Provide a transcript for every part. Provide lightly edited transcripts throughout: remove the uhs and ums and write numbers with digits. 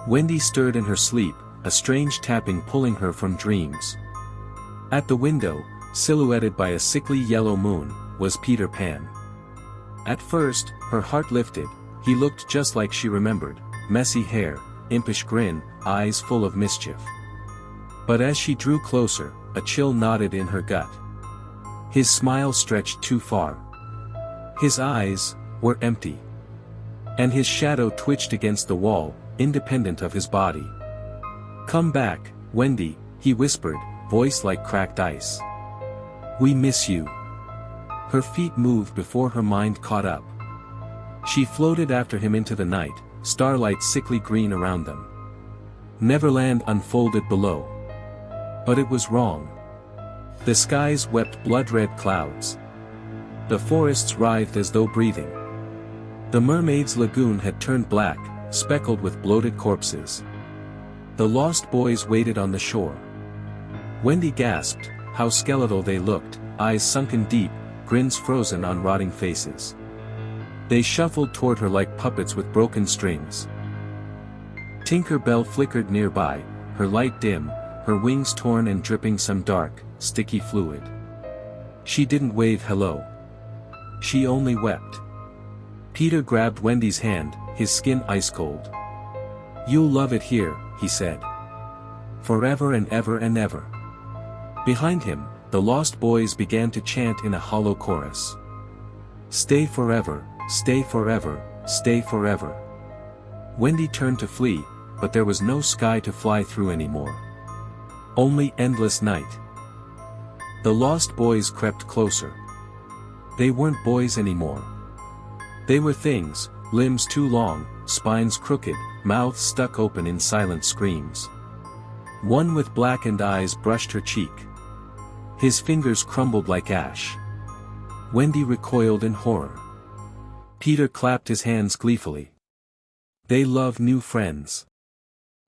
Wendy stirred in her sleep, a strange tapping pulling her from dreams. At the window, silhouetted by a sickly yellow moon, was Peter Pan. At first, her heart lifted. He looked just like she remembered, messy hair, impish grin, eyes full of mischief. But as she drew closer, a chill knotted in her gut. His smile stretched too far. His eyes were empty. And his shadow twitched against the wall, independent of his body. "Come back, Wendy," he whispered, voice like cracked ice. "We miss you." Her feet moved before her mind caught up. She floated after him into the night, starlight sickly green around them. Neverland unfolded below. But it was wrong. The skies wept blood-red clouds. The forests writhed as though breathing. The mermaids' lagoon had turned black, speckled with bloated corpses. The lost boys waited on the shore. Wendy gasped, how skeletal they looked, eyes sunken deep, grins frozen on rotting faces. They shuffled toward her like puppets with broken strings. Tinker Bell flickered nearby, her light dim, her wings torn and dripping some dark, sticky fluid. She didn't wave hello. She only wept. Peter grabbed Wendy's hand, his skin ice-cold. "You'll love it here," he said. "Forever and ever and ever." Behind him, the lost boys began to chant in a hollow chorus. "Stay forever, stay forever, stay forever." Wendy turned to flee, but there was no sky to fly through anymore. Only endless night. The lost boys crept closer. They weren't boys anymore. They were things, limbs too long, spines crooked, mouths stuck open in silent screams. One with blackened eyes brushed her cheek. His fingers crumbled like ash. Wendy recoiled in horror. Peter clapped his hands gleefully. They love new friends.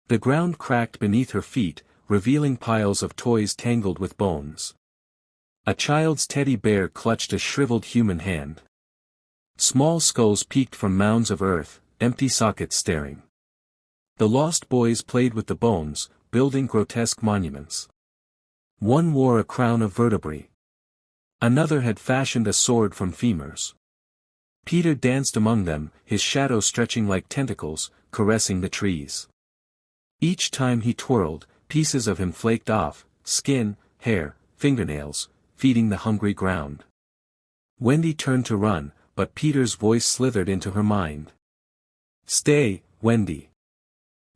The ground cracked beneath her feet, revealing piles of toys tangled with bones. A child's teddy bear clutched a shriveled human hand. Small skulls peeked from mounds of earth, empty sockets staring. The lost boys played with the bones, building grotesque monuments. One wore a crown of vertebrae. Another had fashioned a sword from femurs. Peter danced among them, his shadow stretching like tentacles, caressing the trees. Each time he twirled, pieces of him flaked off, skin, hair, fingernails, feeding the hungry ground. Wendy turned to run, but Peter's voice slithered into her mind. "Stay, Wendy.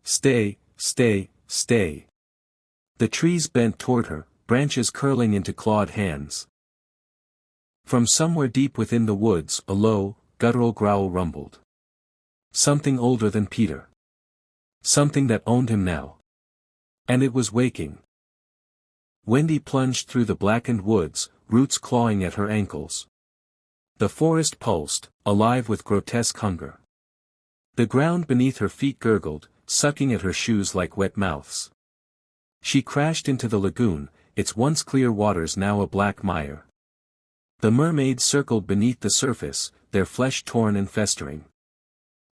Stay, stay, stay." The trees bent toward her, branches curling into clawed hands. From somewhere deep within the woods, a low, guttural growl rumbled. Something older than Peter. Something that owned him now. And it was waking. Wendy plunged through the blackened woods, roots clawing at her ankles. The forest pulsed, alive with grotesque hunger. The ground beneath her feet gurgled, sucking at her shoes like wet mouths. She crashed into the lagoon, its once clear waters now a black mire. The mermaids circled beneath the surface, their flesh torn and festering.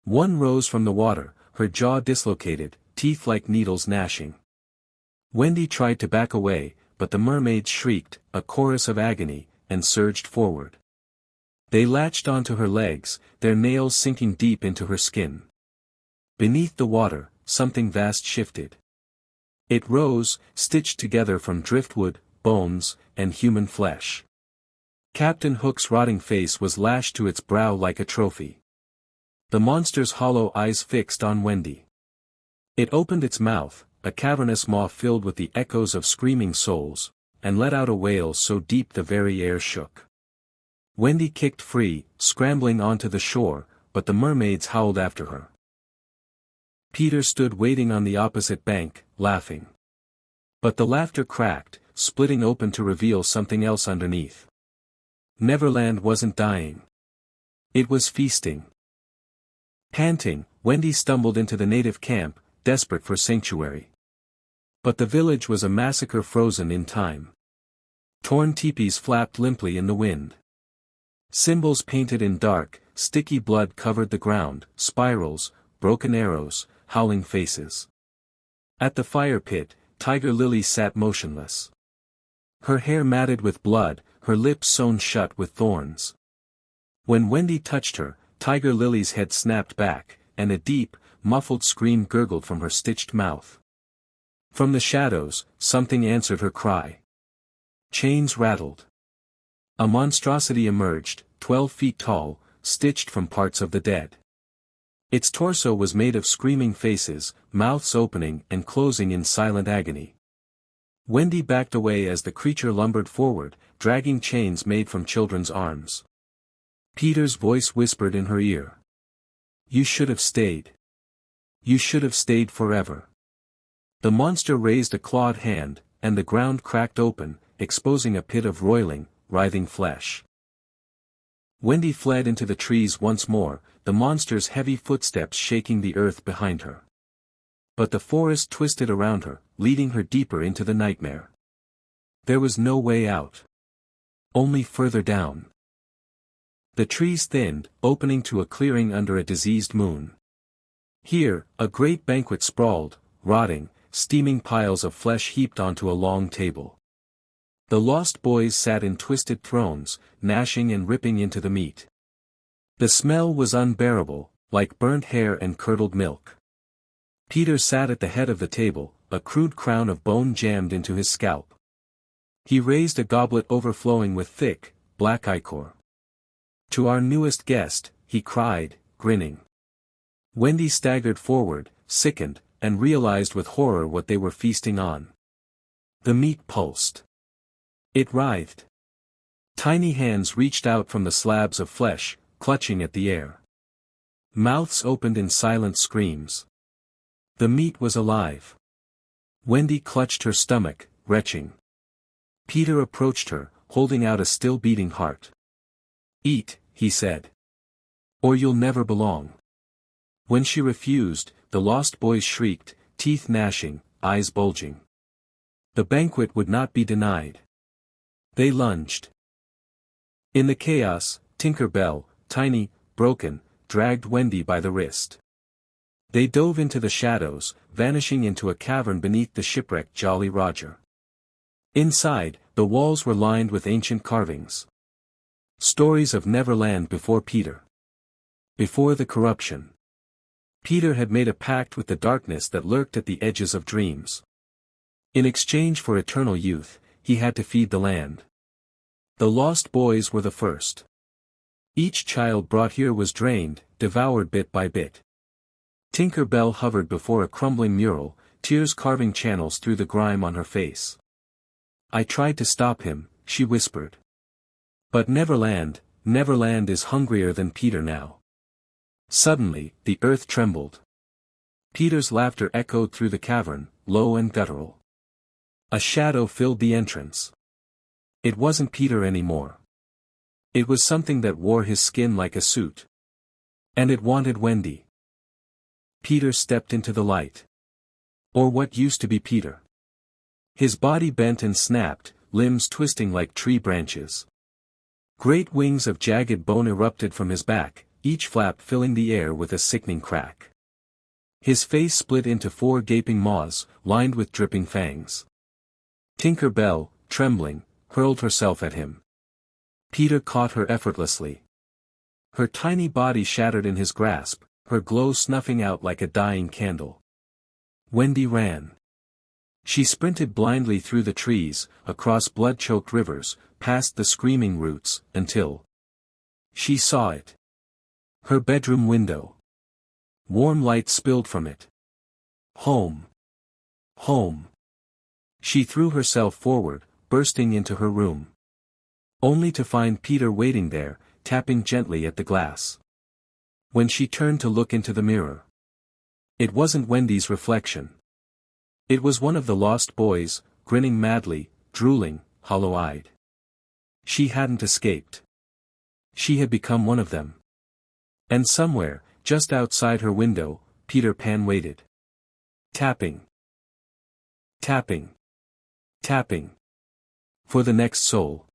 One rose from the water, her jaw dislocated, teeth like needles gnashing. Wendy tried to back away, but the mermaids shrieked, a chorus of agony, and surged forward. They latched onto her legs, their nails sinking deep into her skin. Beneath the water, something vast shifted. It rose, stitched together from driftwood, bones, and human flesh. Captain Hook's rotting face was lashed to its brow like a trophy. The monster's hollow eyes fixed on Wendy. It opened its mouth, a cavernous maw filled with the echoes of screaming souls, and let out a wail so deep the very air shook. Wendy kicked free, scrambling onto the shore, but the mermaids howled after her. Peter stood waiting on the opposite bank, laughing. But the laughter cracked, splitting open to reveal something else underneath. Neverland wasn't dying. It was feasting. Panting, Wendy stumbled into the native camp, desperate for sanctuary. But the village was a massacre frozen in time. Torn teepees flapped limply in the wind. Symbols painted in dark, sticky blood covered the ground, spirals, broken arrows, howling faces. At the fire pit, Tiger Lily sat motionless. Her hair matted with blood, her lips sewn shut with thorns. When Wendy touched her, Tiger Lily's head snapped back, and a deep, muffled scream gurgled from her stitched mouth. From the shadows, something answered her cry. Chains rattled. A monstrosity emerged, 12 feet tall, stitched from parts of the dead. Its torso was made of screaming faces, mouths opening and closing in silent agony. Wendy backed away as the creature lumbered forward, dragging chains made from children's arms. Peter's voice whispered in her ear. You should have stayed. You should have stayed forever. The monster raised a clawed hand, and the ground cracked open, exposing a pit of roiling, writhing flesh. Wendy fled into the trees once more, the monster's heavy footsteps shaking the earth behind her. But the forest twisted around her, leading her deeper into the nightmare. There was no way out. Only further down. The trees thinned, opening to a clearing under a diseased moon. Here, a great banquet sprawled, rotting, steaming piles of flesh heaped onto a long table. The lost boys sat in twisted thrones, gnashing and ripping into the meat. The smell was unbearable, like burnt hair and curdled milk. Peter sat at the head of the table, a crude crown of bone jammed into his scalp. He raised a goblet overflowing with thick, black ichor. To our newest guest, he cried, grinning. Wendy staggered forward, sickened, and realized with horror what they were feasting on. The meat pulsed. It writhed. Tiny hands reached out from the slabs of flesh, clutching at the air. Mouths opened in silent screams. The meat was alive. Wendy clutched her stomach, retching. Peter approached her, holding out a still beating heart. Eat, he said. Or you'll never belong. When she refused, the lost boys shrieked, teeth gnashing, eyes bulging. The banquet would not be denied. They lunged. In the chaos, Tinker Bell, tiny, broken, dragged Wendy by the wrist. They dove into the shadows, vanishing into a cavern beneath the shipwrecked Jolly Roger. Inside, the walls were lined with ancient carvings. Stories of Neverland before Peter. Before the corruption. Peter had made a pact with the darkness that lurked at the edges of dreams. In exchange for eternal youth, he had to feed the land. The lost boys were the first. Each child brought here was drained, devoured bit by bit. Tinker Bell hovered before a crumbling mural, tears carving channels through the grime on her face. I tried to stop him, she whispered. But Neverland is hungrier than Peter now. Suddenly, the earth trembled. Peter's laughter echoed through the cavern, low and guttural. A shadow filled the entrance. It wasn't Peter anymore. It was something that wore his skin like a suit. And it wanted Wendy. Peter stepped into the light. Or what used to be Peter. His body bent and snapped, limbs twisting like tree branches. Great wings of jagged bone erupted from his back, each flap filling the air with a sickening crack. His face split into 4 gaping maws, lined with dripping fangs. Tinker Bell, trembling, hurled herself at him. Peter caught her effortlessly. Her tiny body shattered in his grasp, her glow snuffing out like a dying candle. Wendy ran. She sprinted blindly through the trees, across blood-choked rivers, past the screaming roots, until she saw it. Her bedroom window. Warm light spilled from it. Home. Home. She threw herself forward, bursting into her room. Only to find Peter waiting there, tapping gently at the glass. When she turned to look into the mirror, it wasn't Wendy's reflection. It was one of the lost boys, grinning madly, drooling, hollow-eyed. She hadn't escaped. She had become one of them. And somewhere, just outside her window, Peter Pan waited. Tapping. Tapping. Tapping. For the next soul.